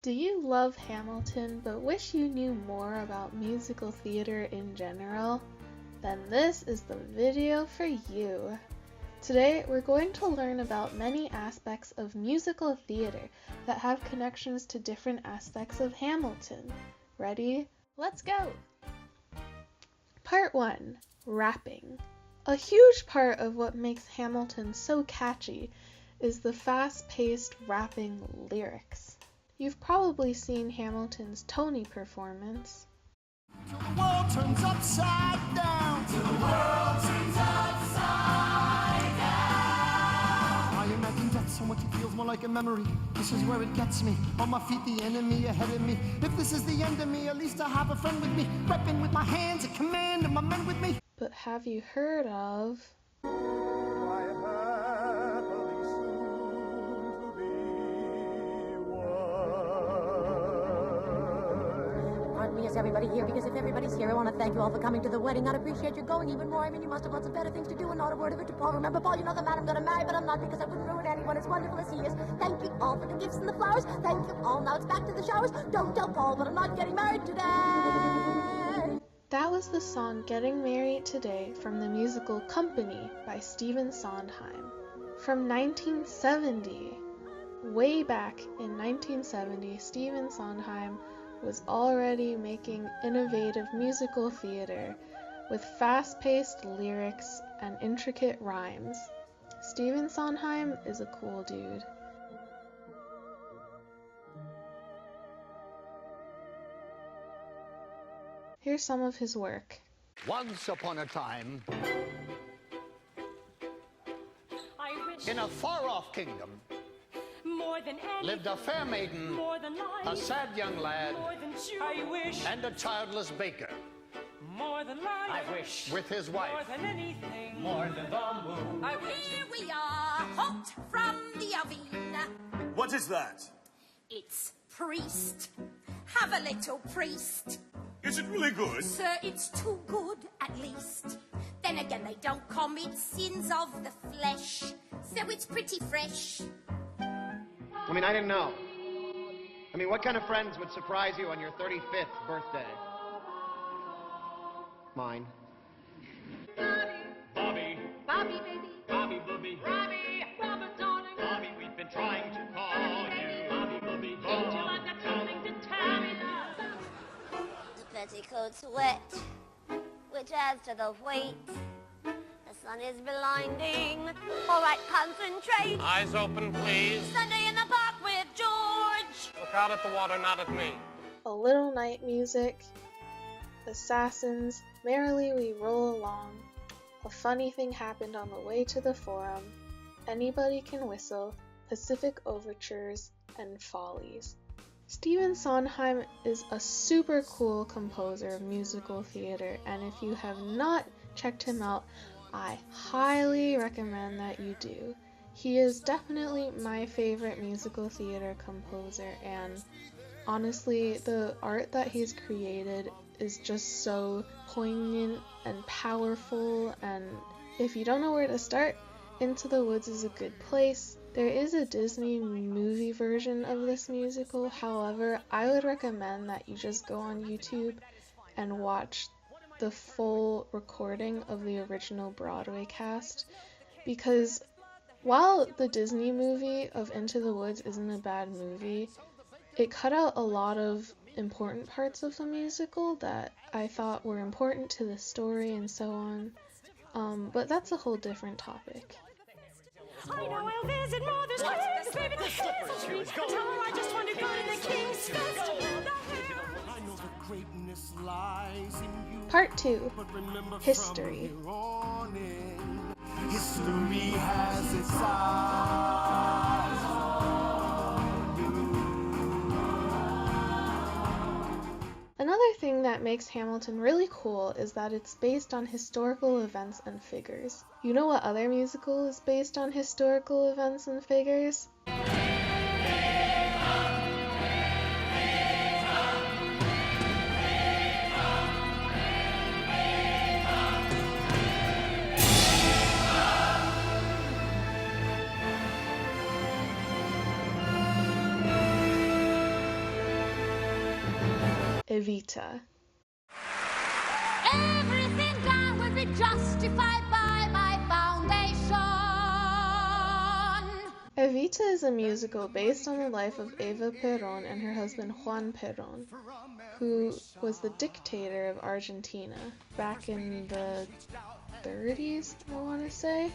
Do you love Hamilton but wish you knew more about musical theater in general? Then this is the video for you. Today we're going to learn about many aspects of musical theater that have connections to different aspects of Hamilton. Ready? Let's go! Part 1. Rapping. A huge part of what makes Hamilton so catchy is the fast-paced rapping lyrics. You've probably seen Hamilton's Tony performance. Till the world turns upside down. Till the world turns upside down. I imagine death so much it feels more like a memory. This is where it gets me. On my feet, the enemy ahead of me. If this is the end of me, at least I have a friend with me. Weapon with my hands, a command, and my men with me. But have you heard of... Is everybody here? Because if everybody's here, I want to thank you all for coming to the wedding. I'd appreciate you going even more. I mean, you must have lots of better things to do and not a word of it to Paul. Remember, Paul, you know the man I'm going to marry, but I'm not because I wouldn't ruin anyone as wonderful as he is. Thank you all for the gifts and the flowers. Thank you all. Now it's back to the showers. Don't tell Paul, but I'm not getting married today. That was the song Getting Married Today from the musical Company by Stephen Sondheim. From 1970. Way back in 1970, Stephen Sondheim was already making innovative musical theater with fast-paced lyrics and intricate rhymes. Stephen Sondheim is a cool dude. Here's some of his work. Once upon a time, in a far-off kingdom, more than lived a fair maiden, more than life, a sad young lad, more than I wish, and a childless baker, more than life, I wish, with his wife, more than anything, more than the moon. I wish. Here we are, hot from the oven. What is that? It's priest. Have a little priest. Is it really good? Sir, it's too good, at least. Then again, they don't commit sins of the flesh, so it's pretty fresh. I mean, I didn't know. I mean, what kind of friends would surprise you on your 35th birthday? Mine. Bobby. Bobby, baby. Bobby, Bobby. Robbie. Robert, darling. Bobby, we've been trying to call you. Bobby, Bobby. Don't you like that something to tell me, love? The petticoat's wet, which adds to the weight. The sun is blinding. All right, concentrate. Eyes open, please. Sunday in the park with George. Look out at the water, not at me. A Little Night Music, Assassins, Merrily We Roll Along, A Funny Thing Happened on the Way to the Forum, Anybody Can Whistle, Pacific Overtures, and Follies. Stephen Sondheim is a super cool composer of musical theater, and if you have not checked him out, I highly recommend that you do. He is definitely my favorite musical theater composer, and honestly, the art that he's created is just so poignant and powerful, and if you don't know where to start, Into the Woods is a good place. There is a Disney movie version of this musical, however, I would recommend that you just go on YouTube and watch the full recording of the original Broadway cast, because while the Disney movie of Into the Woods isn't a bad movie, it cut out a lot of important parts of the musical that I thought were important to the story and so on, but that's a whole different topic. I know I'll visit Mother's House, baby, the hair's on me. Tell her I just want to go to the King's Fest. I know the greatness lies in you. Part 2. But remember, History. from here on in, history has its eyes on you. Another thing that makes Hamilton really cool is that it's based on historical events and figures. You know what other musical is based on historical events and figures? Evita. Everything done will be justified by my foundation. Evita is a musical based on the life of Eva Perón and her husband Juan Perón, who was the dictator of Argentina back in the 30s, I want to say.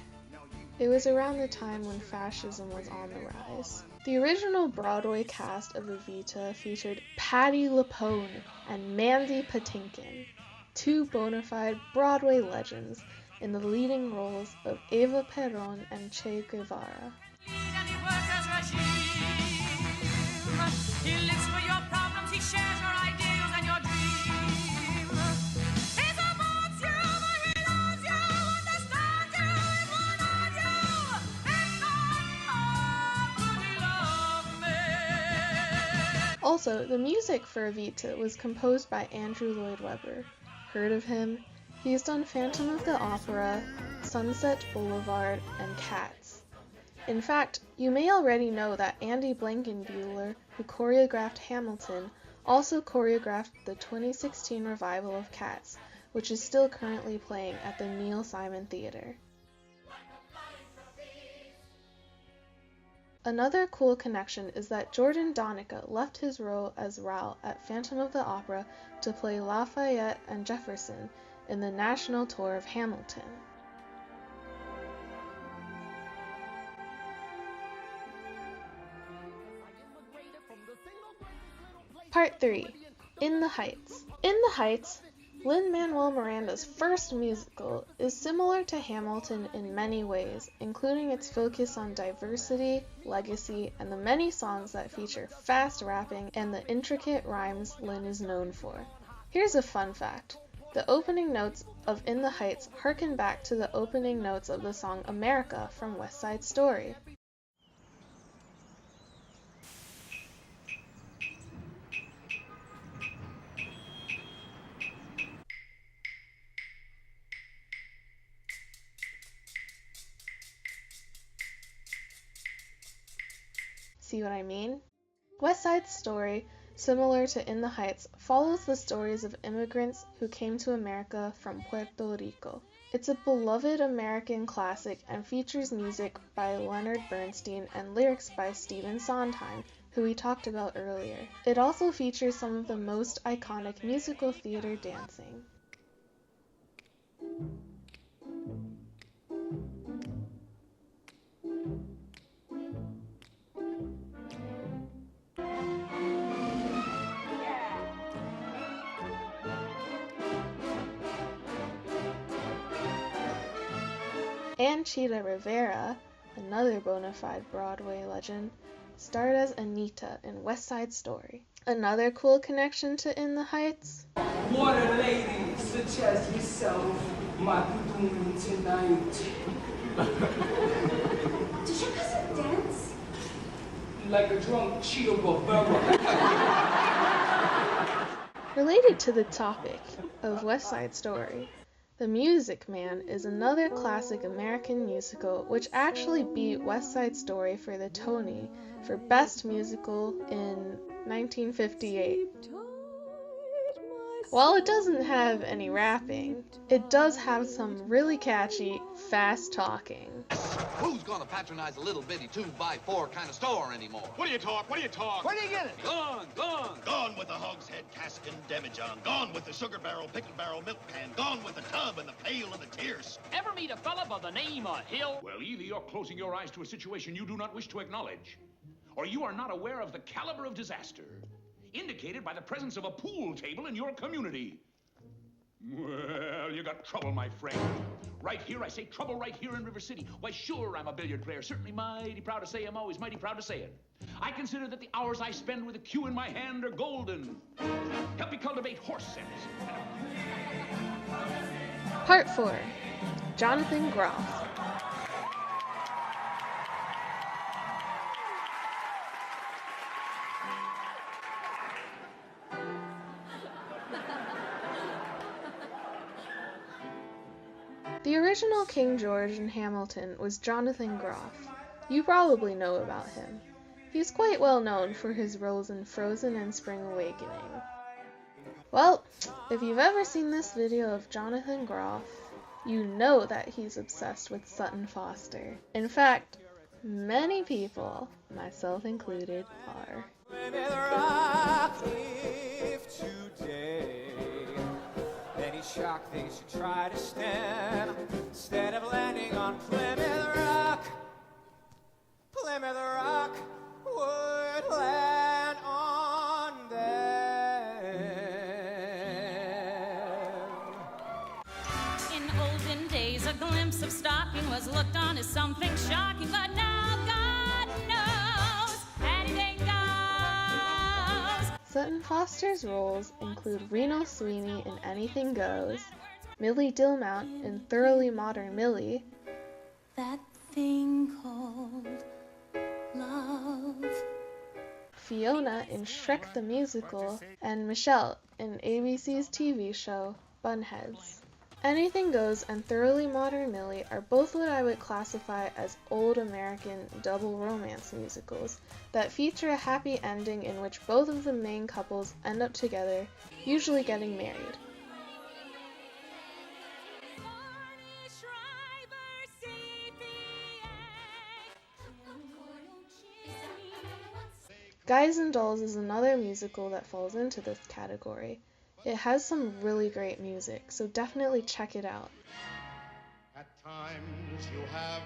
It was around the time when fascism was on the rise. The original Broadway cast of Evita featured Patti LuPone and Mandy Patinkin, two bona fide Broadway legends in the leading roles of Eva Perón and Che Guevara. He lives for your problems, he shares your ideals and your dreams. He supports you, but he loves you, understands you, is one on you. It's not hard to love me. Also, the music for Evita was composed by Andrew Lloyd Webber. Heard of him? He's done Phantom of the Opera, Sunset Boulevard, and Cats. In fact, you may already know that Andy Blankenbuehler, who choreographed Hamilton, also choreographed the 2016 revival of Cats, which is still currently playing at the Neil Simon Theatre. Another cool connection is that Jordan Donica left his role as Raoul at Phantom of the Opera to play Lafayette and Jefferson in the national tour of Hamilton. Part 3. In the Heights. In the Heights, Lin-Manuel Miranda's first musical, is similar to Hamilton in many ways, including its focus on diversity, legacy, and the many songs that feature fast rapping and the intricate rhymes Lin is known for. Here's a fun fact. The opening notes of In the Heights harken back to the opening notes of the song America from West Side Story. See what I mean? West Side Story, similar to In the Heights, follows the stories of immigrants who came to America from Puerto Rico. It's a beloved American classic and features music by Leonard Bernstein and lyrics by Stephen Sondheim, who we talked about earlier. It also features some of the most iconic musical theater dancing. And Chita Rivera, another bona fide Broadway legend, starred as Anita in West Side Story. Another cool connection to In the Heights? What a lady such as yourself might be doing tonight. Does your cousin dance? Like a drunk Chita Rivera. Related to the topic of West Side Story, The Music Man is another classic American musical which actually beat West Side Story for the Tony for Best Musical in 1958. While it doesn't have any rapping, it does have some really catchy, fast talking. Who's gonna patronize a little bitty 2x4 kind of store anymore? What do you talk? What do you talk? Where do you get it? Gone, gone. Gone with the hogshead, cask, and demijohn. Gone with the sugar barrel, pickle barrel, milk pan. Gone with the tub and the pail and the tierce. Ever meet a fella by the name of Hill? Well, either you're closing your eyes to a situation you do not wish to acknowledge, or you are not aware of the caliber of disaster indicated by the presence of a pool table in your community. Well, you got trouble, my friend. Right here, I say trouble right here in River City. Why, sure, I'm a billiard player. Certainly mighty proud to say I'm always mighty proud to say it. I consider that the hours I spend with a cue in my hand are golden. Help me cultivate horse sense. Part 4. Jonathan Groff. The original King George in Hamilton was Jonathan Groff. You probably know about him. He's quite well known for his roles in Frozen and Spring Awakening. Well, if you've ever seen this video of Jonathan Groff, you know that he's obsessed with Sutton Foster. In fact, many people, myself included, are. If today any shock they should try to stem, instead of landing on Plymouth Rock would land on them. In olden days, a glimpse of stocking was looked on as something shocking, but now God knows anything goes. Sutton Foster's roles include Reno Sweeney in Anything Goes, Millie Dilmount in Thoroughly Modern Millie, That thing called love. Fiona in Shrek the Musical, and Michelle in ABC's TV show Bunheads. Anything Goes and Thoroughly Modern Millie are both what I would classify as old American double romance musicals that feature a happy ending in which both of the main couples end up together, usually getting married. Guys and Dolls is another musical that falls into this category. It has some really great music, so definitely check it out. At times you have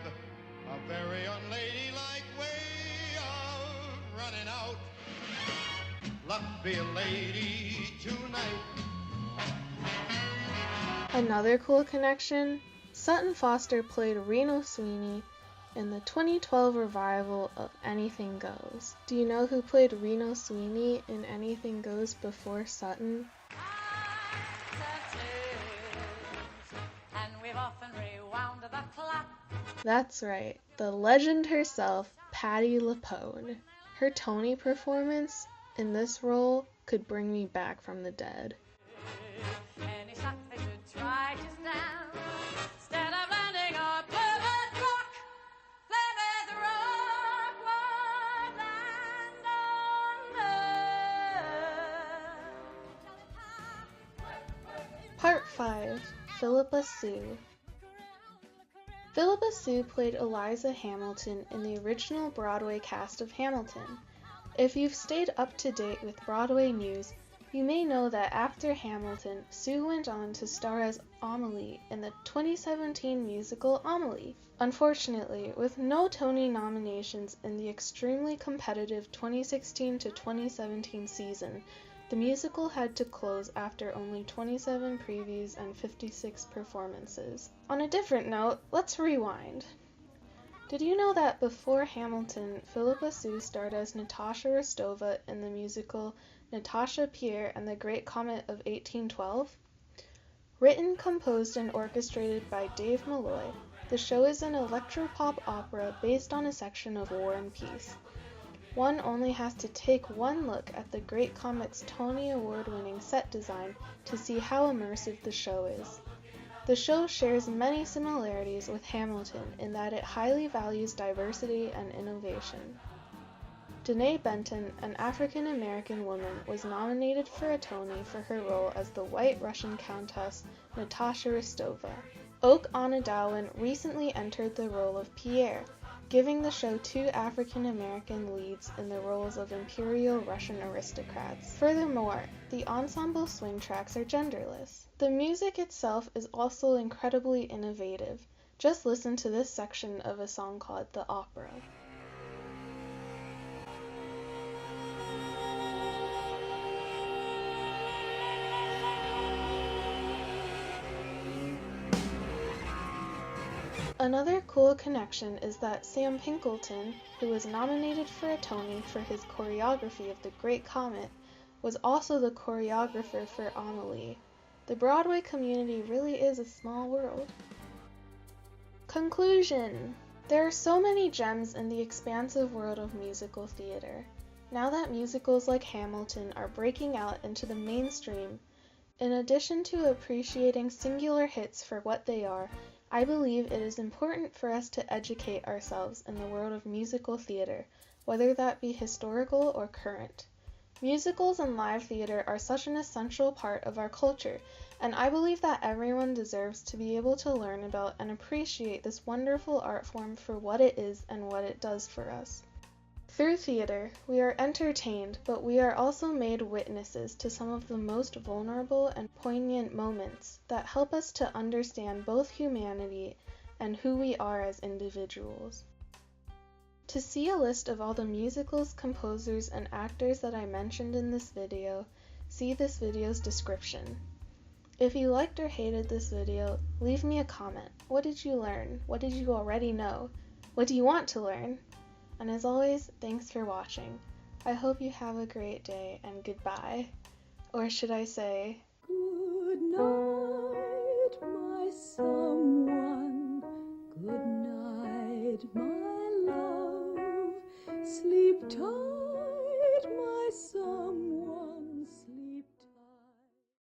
a very unladylike way of running out. Luck be a lady tonight. Another cool connection, Sutton Foster played Reno Sweeney in the 2012 revival of Anything Goes. Do you know who played Reno Sweeney in Anything Goes before Sutton? And we've often rewound the clock. That's right, the legend herself, Patti LuPone. Her Tony performance in this role could bring me back from the dead. Any shock they should try to stand, instead of landing on Plymouth Rock would land on them. Part 5, Phillipa Sue. Phillipa Sue played Eliza Hamilton in the original Broadway cast of Hamilton. If you've stayed up to date with Broadway news, you may know that after Hamilton, Sue went on to star as Amelie in the 2017 musical Amelie. Unfortunately, with no Tony nominations in the extremely competitive 2016 to 2017 season, the musical had to close after only 27 previews and 56 performances. On a different note, let's rewind. Did you know that before Hamilton, Phillipa Sue starred as Natasha Rostova in the musical Natasha, Pierre, and the Great Comet of 1812? Written, composed, and orchestrated by Dave Malloy, the show is an electropop opera based on a section of War and Peace. One only has to take one look at the Great Comet's Tony Award-winning set design to see how immersive the show is. The show shares many similarities with Hamilton in that it highly values diversity and innovation. Denee Benton, an African-American woman, was nominated for a Tony for her role as the White Russian Countess Natasha Rostova. Onaodowan recently entered the role of Pierre, giving the show 2 African-American leads in the roles of Imperial Russian aristocrats. Furthermore, the ensemble swing tracks are genderless. The music itself is also incredibly innovative. Just listen to this section of a song called The Opera. Another cool connection is that Sam Pinkleton, who was nominated for a Tony for his choreography of The Great Comet, was also the choreographer for Amelie. The Broadway community really is a small world. Conclusion. There are so many gems in the expansive world of musical theater. Now that musicals like Hamilton are breaking out into the mainstream, in addition to appreciating singular hits for what they are, I believe it is important for us to educate ourselves in the world of musical theater, whether that be historical or current. Musicals and live theater are such an essential part of our culture, and I believe that everyone deserves to be able to learn about and appreciate this wonderful art form for what it is and what it does for us. Through theater, we are entertained, but we are also made witnesses to some of the most vulnerable and poignant moments that help us to understand both humanity and who we are as individuals. To see a list of all the musicals, composers, and actors that I mentioned in this video, see this video's description. If you liked or hated this video, leave me a comment. What did you learn? What did you already know? What do you want to learn? And as always, thanks for watching. I hope you have a great day, and goodbye. Or should I say, good night, my someone. Good night, my love. Sleep tight, my someone.